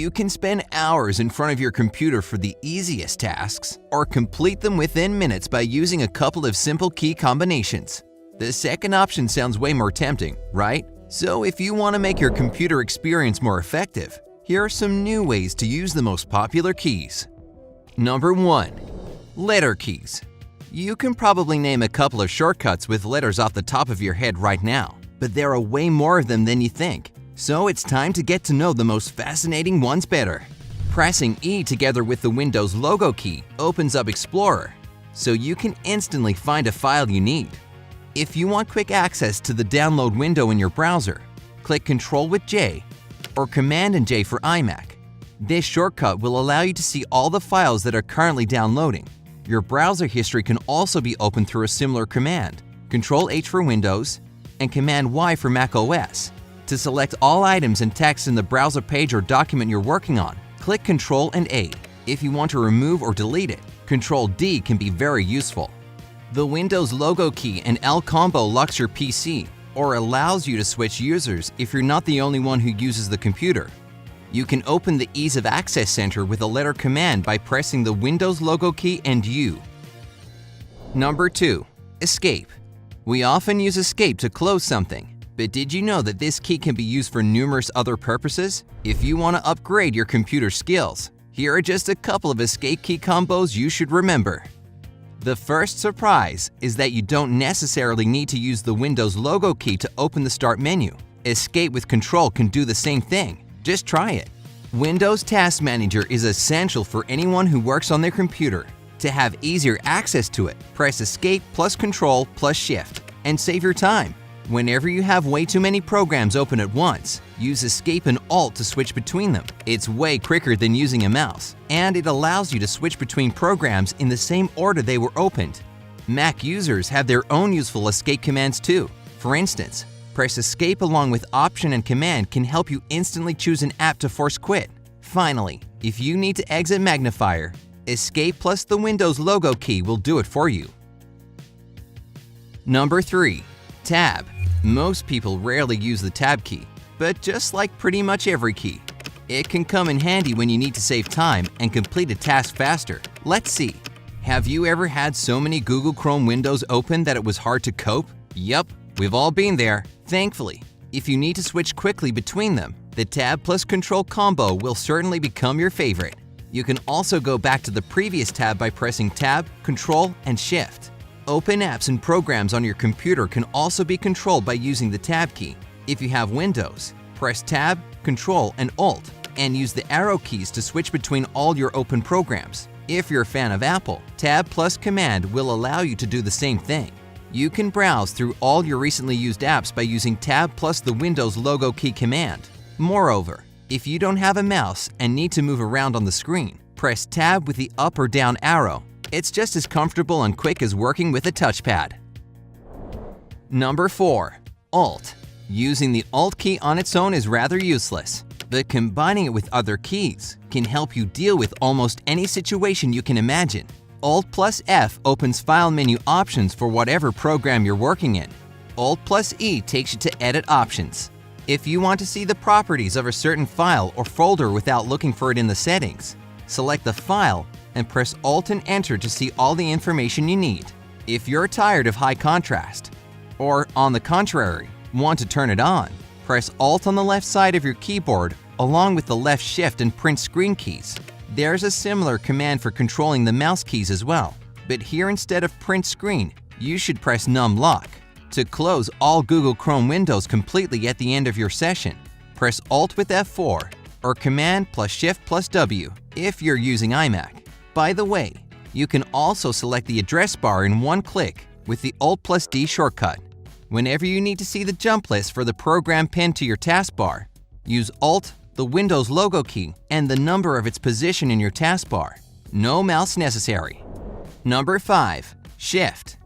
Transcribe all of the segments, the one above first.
You can spend hours in front of your computer for the easiest tasks, or complete them within minutes by using a couple of simple key combinations. The second option sounds way more tempting, right? So if you want to make your computer experience more effective, here are some new ways to use the most popular keys. Number 1. Letter keys. You can probably name a couple of shortcuts with letters off the top of your head right now, but there are way more of them than you think. So it's time to get to know the most fascinating ones better. Pressing E together with the Windows logo key opens up Explorer, so you can instantly find a file you need. If you want quick access to the download window in your browser, click Ctrl with J or Command and J for iMac. This shortcut will allow you to see all the files that are currently downloading. Your browser history can also be opened through a similar command, Ctrl H for Windows and Command Y for Mac OS. To select all items and text in the browser page or document you're working on, click Ctrl and A. If you want to remove or delete it, Ctrl D can be very useful. The Windows logo key and L combo locks your PC or allows you to switch users if you're not the only one who uses the computer. You can open the Ease of Access Center with a letter command by pressing the Windows logo key and U. Number 2. Escape. We often use Escape to close something. But did you know that this key can be used for numerous other purposes? If you want to upgrade your computer skills, here are just a couple of escape key combos you should remember. The first surprise is that you don't necessarily need to use the Windows logo key to open the Start menu. Escape with Control can do the same thing. Just try it. Windows Task Manager is essential for anyone who works on their computer. To have easier access to it, press Escape plus Control plus Shift and save your time. Whenever you have way too many programs open at once, use Escape and Alt to switch between them. It's way quicker than using a mouse, and it allows you to switch between programs in the same order they were opened. Mac users have their own useful escape commands too. For instance, press Escape along with Option and Command can help you instantly choose an app to force quit. Finally, if you need to exit Magnifier, Escape plus the Windows logo key will do it for you. Number 3. Tab. Most people rarely use the Tab key, but just like pretty much every key, it can come in handy when you need to save time and complete a task faster. Let's see. Have you ever had so many Google Chrome windows open that it was hard to cope? Yup, we've all been there. Thankfully, if you need to switch quickly between them, the Tab plus Control combo will certainly become your favorite. You can also go back to the previous tab by pressing Tab, Control, and Shift. Open apps and programs on your computer can also be controlled by using the Tab key. If you have Windows, press Tab, Control, and Alt, and use the arrow keys to switch between all your open programs. If you're a fan of Apple, Tab plus Command will allow you to do the same thing. You can browse through all your recently used apps by using Tab plus the Windows logo key command. Moreover, if you don't have a mouse and need to move around on the screen, press Tab with the up or down arrow. It's just as comfortable and quick as working with a touchpad. Number 4. Alt. Using the Alt key on its own is rather useless, but combining it with other keys can help you deal with almost any situation you can imagine. Alt plus F opens file menu options for whatever program you're working in. Alt plus E takes you to edit options. If you want to see the properties of a certain file or folder without looking for it in the settings, select the file and press Alt and Enter to see all the information you need. If you're tired of high contrast, or on the contrary, want to turn it on, press Alt on the left side of your keyboard along with the left Shift and Print Screen keys. There's a similar command for controlling the mouse keys as well, but here instead of Print Screen, you should press Num Lock. To close all Google Chrome windows completely at the end of your session, press Alt with F4 or Command plus Shift plus W if you're using iMac. By the way, you can also select the address bar in one click with the Alt plus D shortcut. Whenever you need to see the jump list for the program pinned to your taskbar, use Alt, the Windows logo key, and the number of its position in your taskbar. No mouse necessary. Number 5. Shift.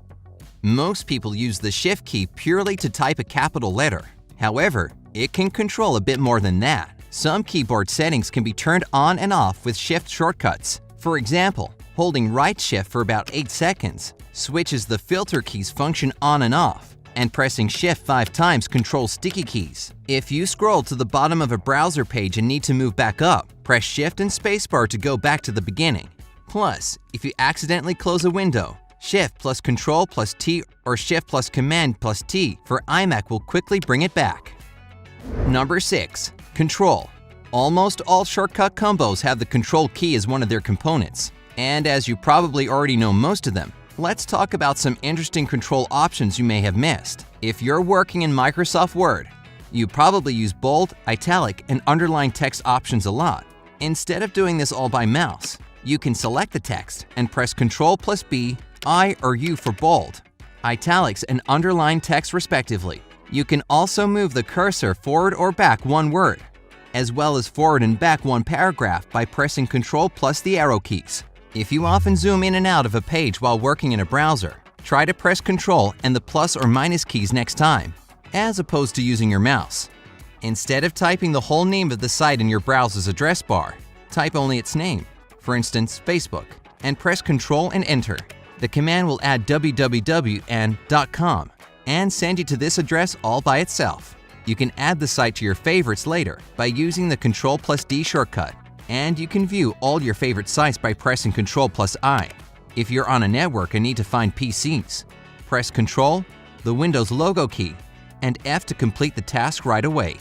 Most people use the Shift key purely to type a capital letter. However, it can control a bit more than that. Some keyboard settings can be turned on and off with Shift shortcuts. For example, holding right Shift for about 8 seconds switches the filter key's function on and off, and pressing Shift 5 times controls sticky keys. If you scroll to the bottom of a browser page and need to move back up, press Shift and Spacebar to go back to the beginning. Plus, if you accidentally close a window, Shift plus Control plus T or Shift plus Command plus T for iMac will quickly bring it back. Number 6. Control. Almost all shortcut combos have the Control key as one of their components. And as you probably already know most of them, let's talk about some interesting control options you may have missed. If you're working in Microsoft Word, you probably use bold, italic, and underline text options a lot. Instead of doing this all by mouse, you can select the text and press Ctrl plus B, I or U for bold, italics, and underline text respectively. You can also move the cursor forward or back one word, as well as forward and back one paragraph by pressing Ctrl plus the arrow keys. If you often zoom in and out of a page while working in a browser, try to press Ctrl and the plus or minus keys next time, as opposed to using your mouse. Instead of typing the whole name of the site in your browser's address bar, type only its name, for instance, Facebook, and press Ctrl and Enter. The command will add www and .com and send you to this address all by itself. You can add the site to your favorites later by using the Ctrl plus D shortcut. And you can view all your favorite sites by pressing Ctrl plus I. If you're on a network and need to find PCs, press Ctrl, the Windows logo key, and F to complete the task right away.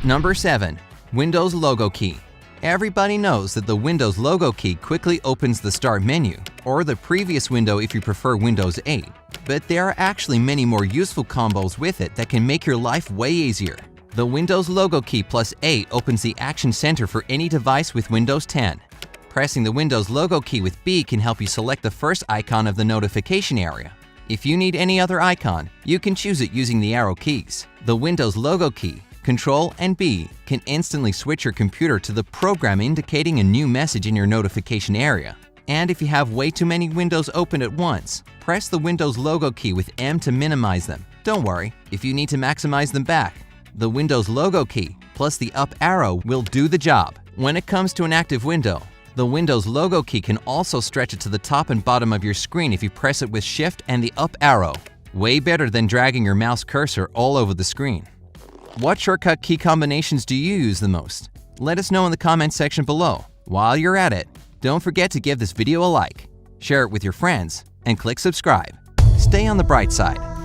Number 7. Windows logo key. Everybody knows that the Windows logo key quickly opens the Start menu, or the previous window if you prefer Windows 8. But there are actually many more useful combos with it that can make your life way easier. The Windows logo key plus A opens the Action Center for any device with Windows 10. Pressing the Windows logo key with B can help you select the first icon of the notification area. If you need any other icon, you can choose it using the arrow keys. The Windows logo key, Control and B can instantly switch your computer to the program indicating a new message in your notification area. And if you have way too many windows open at once, press the Windows logo key with M to minimize them. Don't worry, if you need to maximize them back, the Windows logo key plus the up arrow will do the job. When it comes to an active window, the Windows logo key can also stretch it to the top and bottom of your screen if you press it with Shift and the up arrow. Way better than dragging your mouse cursor all over the screen. What shortcut key combinations do you use the most? Let us know in the comments section below. While you're at it, don't forget to give this video a like, share it with your friends, and click subscribe. Stay on the bright side.